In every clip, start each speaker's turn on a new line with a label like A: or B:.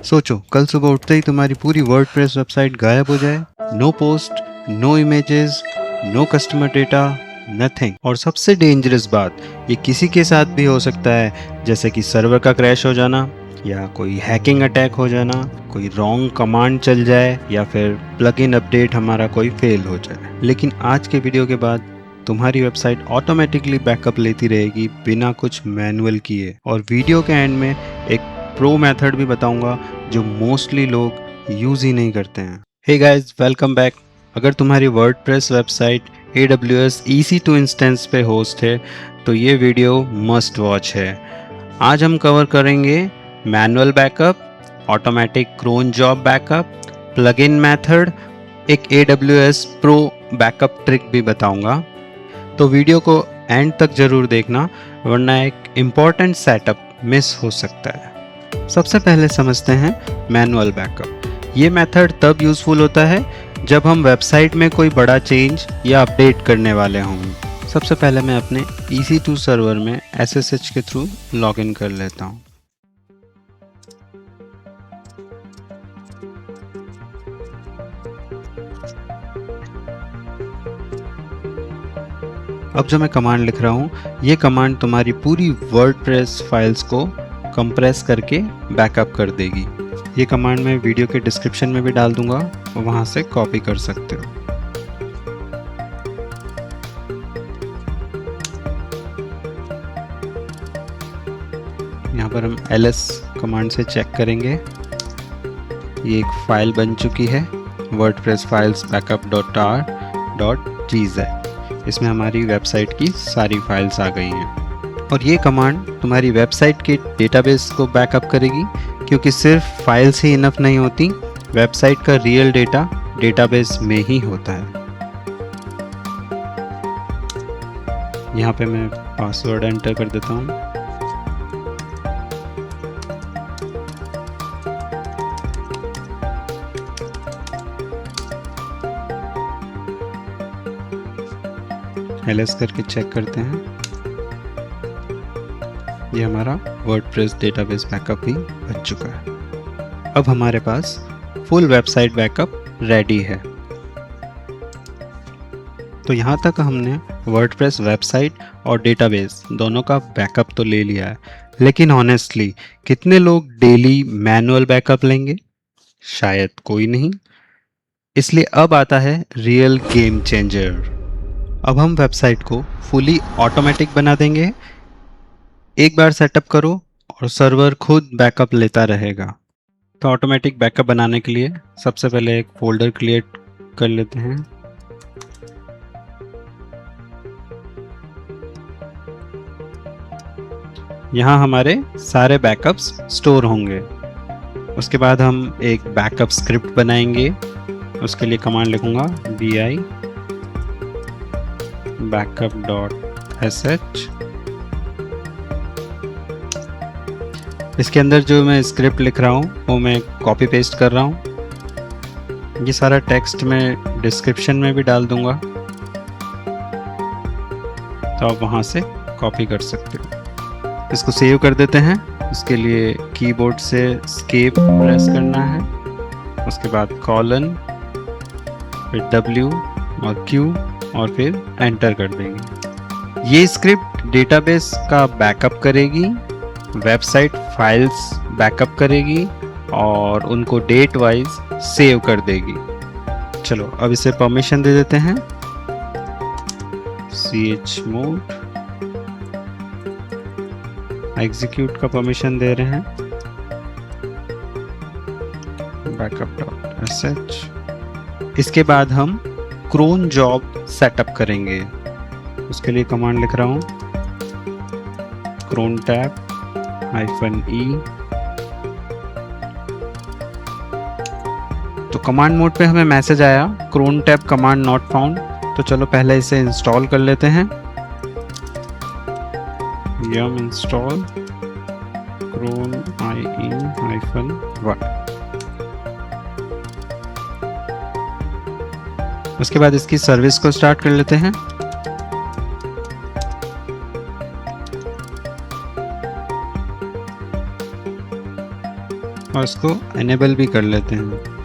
A: सोचो कल सुबह उठते ही तुम्हारी पूरी वर्डप्रेस वेबसाइट गायब हो जाए। No post, no images, no customer data, nothing. और सबसे डेंजरस बात, ये किसी के साथ भी हो सकता है, जैसे कि सर्वर का क्रैश हो जाना, या कोई हैकिंग अटैक हो जाना, कोई रॉन्ग कमांड चल जाए, या फिर प्लगइन अपडेट हमारा कोई फेल हो जाए। लेकिन आज के वीडियो के बाद तुम्हारी वेबसाइट ऑटोमेटिकली बैकअप लेती रहेगी बिना कुछ मैनुअल किए। और वीडियो के एंड में एक प्रो मेथड भी बताऊंगा जो मोस्टली लोग यूज़ ही नहीं करते हैं। Hey guys, welcome back. अगर तुम्हारी WordPress website AWS EC2 instance पे होस्ट है तो ये वीडियो मस्ट वॉच है। आज हम कवर करेंगे manual backup, automatic cron job backup, plugin method, एक AWS प्रो बैकअप ट्रिक भी बताऊंगा। तो वीडियो को एंड तक जरूर देखना, वरना एक इम्पॉर्टेंट सेटअप मिस हो सकता है। सबसे पहले समझते हैं मैनुअल बैकअप। ये मेथड तब यूज़फुल होता है जब हम वेबसाइट में कोई बड़ा चेंज या अपडेट करने वाले हों। सबसे पहले मैं अपने EC2 सर्वर में SSH के थ्रू लॉगिन कर लेता हूँ। अब जो मैं कमांड लिख रहा हूँ, ये कमांड तुम्हारी पूरी वर्डप्रेस फाइल्स को कंप्रेस करके बैकअप कर देगी। ये कमांड मैं वीडियो के डिस्क्रिप्शन में भी डाल दूंगा, वहाँ से कॉपी कर सकते हो। यहाँ पर हम ls कमांड से चेक करेंगे। ये एक फाइल बन चुकी है, वर्डप्रेस फाइल्स backup.tar.gz। इसमें हमारी वेबसाइट की सारी फाइल्स आ गई हैं। और ये कमांड तुम्हारी वेबसाइट के डेटाबेस को बैकअप करेगी, क्योंकि सिर्फ फाइल्स ही इनफ नहीं होती, वेबसाइट का रियल डेटा डेटाबेस में ही होता है। यहाँ पे मैं पासवर्ड एंटर कर देता हूँ। ls करके चेक करते हैं। ये हमारा वर्डप्रेस डेटाबेस बैकअप भी बन चुका है। अब हमारे पास फुल वेबसाइट बैकअप रेडी है। तो यहाँ तक हमने वर्डप्रेस वेबसाइट और डेटाबेस दोनों का बैकअप तो ले लिया है, लेकिन ऑनेस्टली कितने लोग डेली मैनुअल बैकअप लेंगे? शायद कोई नहीं। इसलिए अब आता है रियल गेम चेंजर। अब हम वेबसाइट को फुली ऑटोमेटिक बना देंगे। एक बार सेटअप करो और सर्वर खुद बैकअप लेता रहेगा। तो ऑटोमेटिक बैकअप बनाने के लिए सबसे पहले एक फोल्डर क्रिएट कर लेते हैं। यहाँ हमारे सारे बैकअप्स स्टोर होंगे। उसके बाद हम एक बैकअप स्क्रिप्ट बनाएंगे। उसके लिए कमांड लिखूंगा bi backup.sh। इसके अंदर जो मैं स्क्रिप्ट लिख रहा हूँ वो मैं कॉपी पेस्ट कर रहा हूँ। ये सारा टेक्स्ट मैं डिस्क्रिप्शन में भी डाल दूंगा, तो आप वहाँ से कॉपी कर सकते हो। इसको सेव कर देते हैं। इसके लिए कीबोर्ड से एस्केप प्रेस करना है, उसके बाद कॉलन, फिर W और Q और फिर एंटर कर देंगे। ये स्क्रिप्ट डेटाबेस का बैकअप करेगी, वेबसाइट फाइल्स बैकअप करेगी और उनको डेट वाइज सेव कर देगी। चलो अब इसे परमिशन दे देते हैं। chmod एग्जीक्यूट का परमिशन दे रहे हैं, backup.sh। इसके बाद हम क्रोन जॉब सेटअप करेंगे। उसके लिए कमांड लिख रहा हूँ cron tab -e। तो कमांड मोड पे हमें मैसेज आया cron tab command not found. तो चलो पहले इसे इंस्टॉल कर लेते हैं। yum install cron -1। उसके बाद इसकी सर्विस को स्टार्ट कर लेते हैं। और इसको एनेबल भी कर लेते हैं।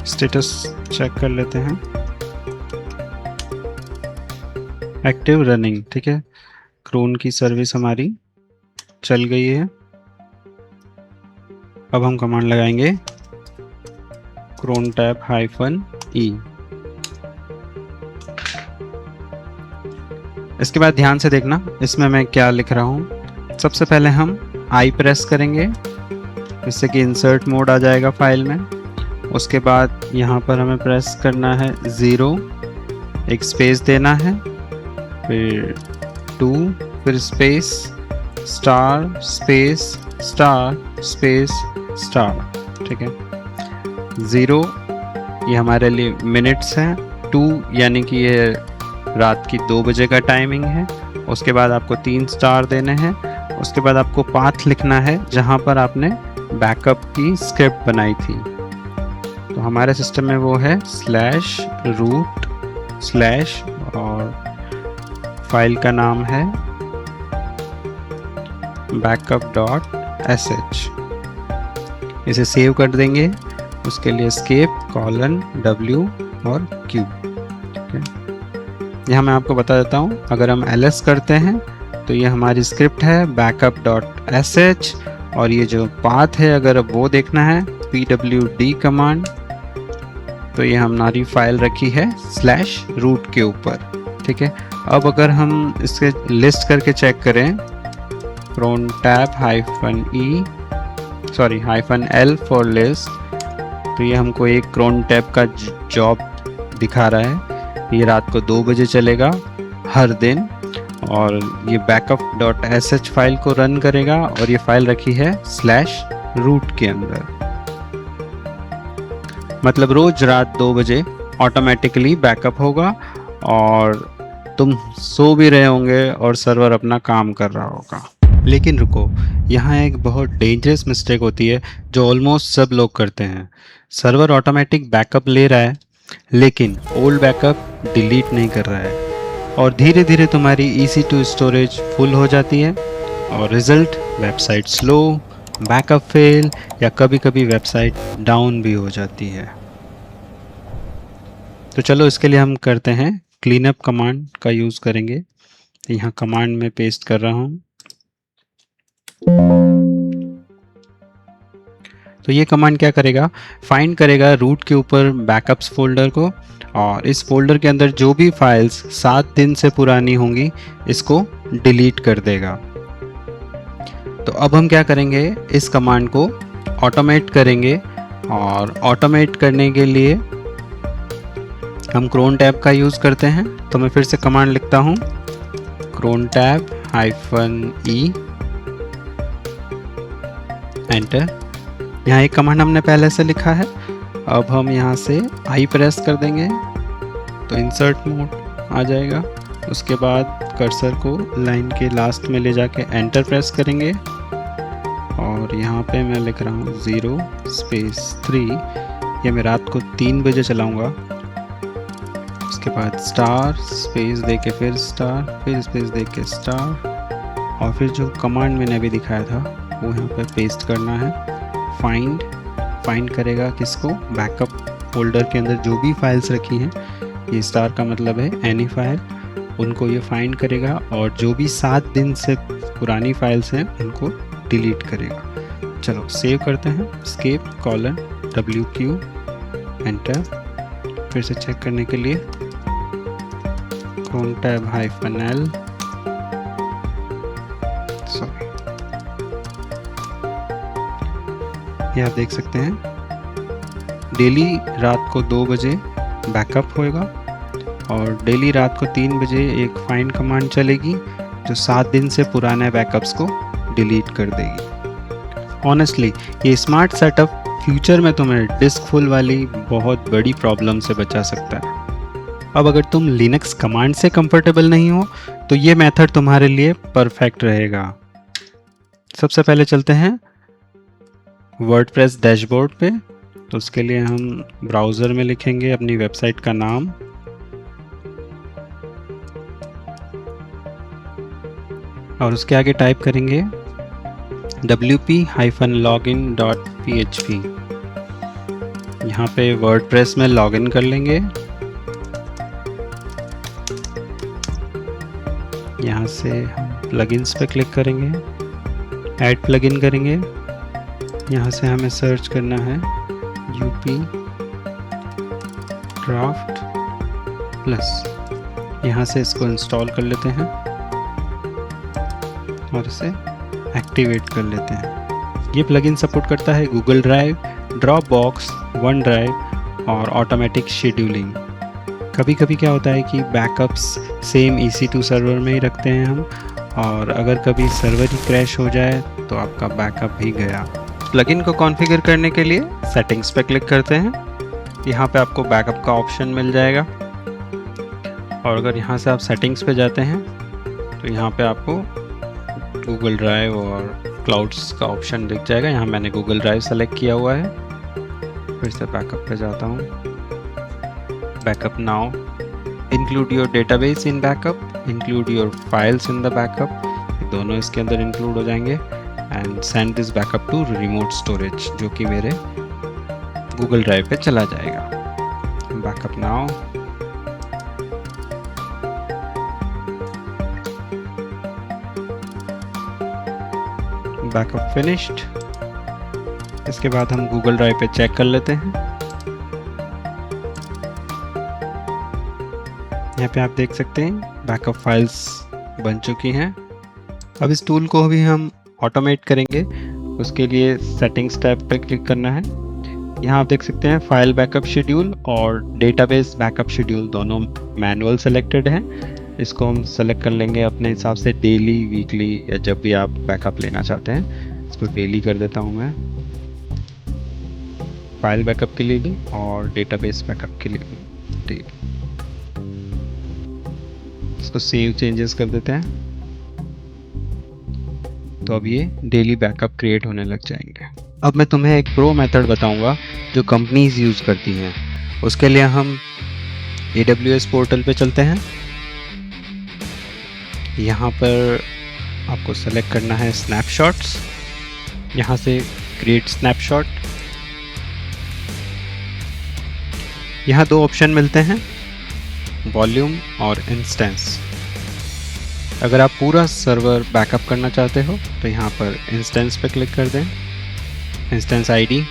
A: स्टेटस चेक कर लेते हैं, एक्टिव रनिंग, ठीक है। क्रोन की सर्विस हमारी चल गई है। अब हम कमांड लगाएंगे क्रोन टैब -e। इसके बाद ध्यान से देखना इसमें मैं क्या लिख रहा हूँ। सबसे पहले हम आई प्रेस करेंगे, जिससे कि इंसर्ट मोड आ जाएगा फाइल में। उसके बाद यहाँ पर हमें प्रेस करना है 0, एक स्पेस देना है, फिर 2, फिर space star space star space star, ठीक है। 0 ये हमारे लिए मिनट्स हैं, 2 यानी कि ये रात की 2 बजे का टाइमिंग है। उसके बाद आपको 3 स्टार देने हैं। उसके बाद आपको पाथ लिखना है जहाँ पर आपने बैकअप की स्क्रिप्ट बनाई थी। तो हमारे सिस्टम में वो है /root/ और फाइल का नाम है backup.sh। इसे सेव कर देंगे। उसके लिए escape:\w और q। यहाँ मैं आपको बता देता हूँ, अगर हम ls करते हैं तो ये हमारी स्क्रिप्ट है backup.sh, और ये जो पाथ है अगर अब वो देखना है pwd कमांड, तो ये हमारी फाइल रखी है /root के ऊपर, ठीक है। अब अगर हम इसके लिस्ट करके चेक करें, cron tab -l for list, तो ये हमको एक क्रोन टैब का जॉब दिखा रहा है। ये रात को 2 बजे चलेगा हर दिन, और ये backup.sh फाइल को रन करेगा, और ये फाइल रखी है /root के अंदर। मतलब रोज रात 2 बजे ऑटोमेटिकली बैकअप होगा, और तुम सो भी रहे होंगे और सर्वर अपना काम कर रहा होगा। लेकिन रुको, यहाँ एक बहुत डेंजरस मिस्टेक होती है जो ऑलमोस्ट सब लोग करते हैं। सर्वर ऑटोमेटिक बैकअप ले रहा है, लेकिन ओल्ड बैकअप डिलीट नहीं कर रहा है, और धीरे धीरे तुम्हारी EC2 स्टोरेज फुल हो जाती है, और result website slow, backup fail, या कभी कभी वेबसाइट डाउन भी हो जाती है। तो चलो इसके लिए हम करते हैं क्लीनअप कमांड का यूज़ करेंगे। यहाँ कमांड में पेस्ट कर रहा हूँ। तो ये कमांड क्या करेगा, फाइंड करेगा रूट के ऊपर बैकअप्स फोल्डर को, और इस फोल्डर के अंदर जो भी फाइल्स 7 दिन से पुरानी होंगी इसको डिलीट कर देगा। तो अब हम क्या करेंगे, इस कमांड को ऑटोमेट करेंगे, और ऑटोमेट करने के लिए हम क्रोन टैब का यूज़ करते हैं। तो मैं फिर से कमांड लिखता हूँ, क्रोन टैब -e, एंटर। यहाँ एक कमांड हमने पहले से लिखा है। अब हम यहाँ से आई प्रेस कर देंगे तो इंसर्ट मोड आ जाएगा। उसके बाद कर्सर को लाइन के लास्ट में ले जाके एंटर प्रेस करेंगे, और यहाँ पे मैं लिख रहा हूँ 0 स्पेस 3। ये मैं रात को 3 बजे चलाऊँगा। उसके बाद स्टार स्पेस दे के फिर स्टार, फिर स्पेस दे के स्टार, और फिर जो कमांड मैंने अभी दिखाया था वो यहाँ पे पेस्ट करना है। फाइंड करेगा किसको, बैकअप फोल्डर के अंदर जो भी फाइल्स रखी हैं, ये स्टार का मतलब है एनी फाइल, उनको ये फाइंड करेगा, और जो भी 7 दिन से पुरानी फाइल्स हैं उनको डिलीट करेगा। चलो सेव करते हैं, escape:\w एंटर। फिर से चेक करने के लिए क्रोन टैब -l, ये आप देख सकते हैं डेली रात को 2 बजे बैकअप होएगा, और डेली रात को 3 बजे एक फाइंड कमांड चलेगी जो 7 दिन से पुराने बैकअप्स को डिलीट कर देगी। ऑनेस्टली ये स्मार्ट सेटअप फ्यूचर में तुम्हें डिस्क फुल वाली बहुत बड़ी प्रॉब्लम से बचा सकता है। अब अगर तुम लिनक्स कमांड से कंफर्टेबल नहीं हो तो ये मेथड तुम्हारे लिए परफेक्ट रहेगा। सबसे पहले चलते हैं वर्डप्रेस डैशबोर्ड पे। तो उसके लिए हम ब्राउज़र में लिखेंगे अपनी वेबसाइट का नाम, और उसके आगे टाइप करेंगे wp-login.php। यहाँ पे वर्डप्रेस में लॉगिन कर लेंगे। यहाँ से हम प्लगइन्स पे क्लिक करेंगे, ऐड प्लगइन करेंगे। यहाँ से हमें सर्च करना है यूपी ड्राफ्ट प्लस। यहाँ से इसको इंस्टॉल कर लेते हैं और इसे एक्टिवेट कर लेते हैं। ये प्लगइन सपोर्ट करता है Google drive, Dropbox, one drive और ऑटोमेटिक शेड्यूलिंग। कभी कभी क्या होता है कि बैकअप्स सेम EC2 सर्वर में ही रखते हैं हम, और अगर कभी सर्वर ही क्रैश हो जाए तो आपका बैकअप भी गया। प्लगइन को कॉन्फ़िगर करने के लिए सेटिंग्स पे क्लिक करते हैं। यहाँ पे आपको बैकअप का ऑप्शन मिल जाएगा, और अगर यहाँ से आप सेटिंग्स पे जाते हैं तो यहाँ पे आपको गूगल ड्राइव और क्लाउड्स का ऑप्शन दिख जाएगा। यहाँ मैंने गूगल ड्राइव सेलेक्ट किया हुआ है। फिर से बैकअप पे जाता हूँ। Backup now, include your database in backup, include your files in the backup, दोनों इसके अंदर इंक्लूड हो जाएंगे। And send this backup to remote storage, जो कि मेरे गूगल ड्राइव पे चला जाएगा। Backup now, backup finished. इसके बाद हम गूगल ड्राइव पे चेक कर लेते हैं। यहाँ पे आप देख सकते हैं बैकअप फाइल्स बन चुकी हैं। अब इस टूल को भी हम ऑटोमेट करेंगे। उसके लिए सेटिंग्स टैब पे क्लिक करना है। यहाँ आप देख सकते हैं फाइल बैकअप शेड्यूल और डेटाबेस बैकअप शेड्यूल दोनों मैनुअल सेलेक्टेड हैं। इसको हम सेलेक्ट कर लेंगे अपने हिसाब से, डेली, वीकली, या जब भी आप बैकअप लेना चाहते हैं। इसको डेली कर देता हूँ मैं, फाइल बैकअप के लिए भी और डेटाबेस बैकअप के लिए भी डेली। इसको सेव चेंजेस कर देते हैं, तो अब ये डेली बैकअप क्रिएट होने लग जाएंगे। अब मैं तुम्हें एक प्रो मेथड बताऊंगा जो कंपनीज यूज़ करती हैं। उसके लिए हम AWS पोर्टल पे चलते हैं। यहाँ पर आपको सेलेक्ट करना है स्नैपशॉट्स। यहाँ से क्रिएट स्नैपशॉट। यहाँ दो ऑप्शन मिलते हैं, वॉल्यूम और इंस्टेंस। अगर आप पूरा सर्वर बैकअप करना चाहते हो तो यहाँ पर इंस्टेंस पे क्लिक कर दें। इंस्टेंस आईडी,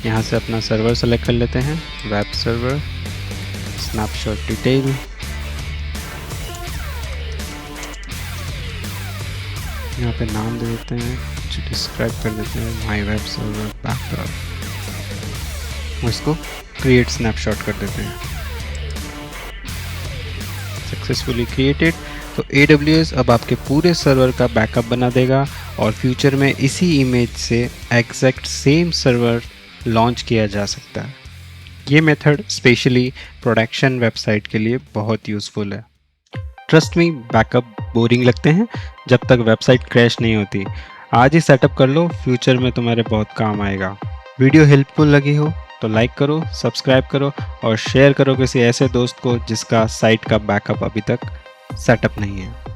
A: यहाँ से अपना सर्वर सेलेक्ट कर लेते हैं, वेब सर्वर, स्नैपशॉट डिटेल, यहाँ पे नाम दे देते हैं, कुछ डिस्क्राइब कर देते हैं, माई वेब सर्वर बैकअप। इसको क्रिएट स्नैपशॉट कर देते हैं। Successfully created. तो AWS अब आपके पूरे सर्वर का बैकअप बना देगा और फ्यूचर में इसी इमेज से एग्जैक्ट सेम सर्वर लॉन्च किया जा सकता है। ये मेथड स्पेशली प्रोडक्शन वेबसाइट के लिए बहुत यूज़फुल है। ट्रस्ट मी, बैकअप बोरिंग लगते हैं जब तक वेबसाइट क्रैश नहीं होती। आज ही सेटअप कर लो, फ्यूचर में तुम्हारे बहुत काम आएगा। वीडियो हेल्पफुल लगी हो तो लाइक करो, सब्सक्राइब करो और शेयर करो किसी ऐसे दोस्त को जिसका साइट का बैकअप अभी तक सेटअप नहीं है।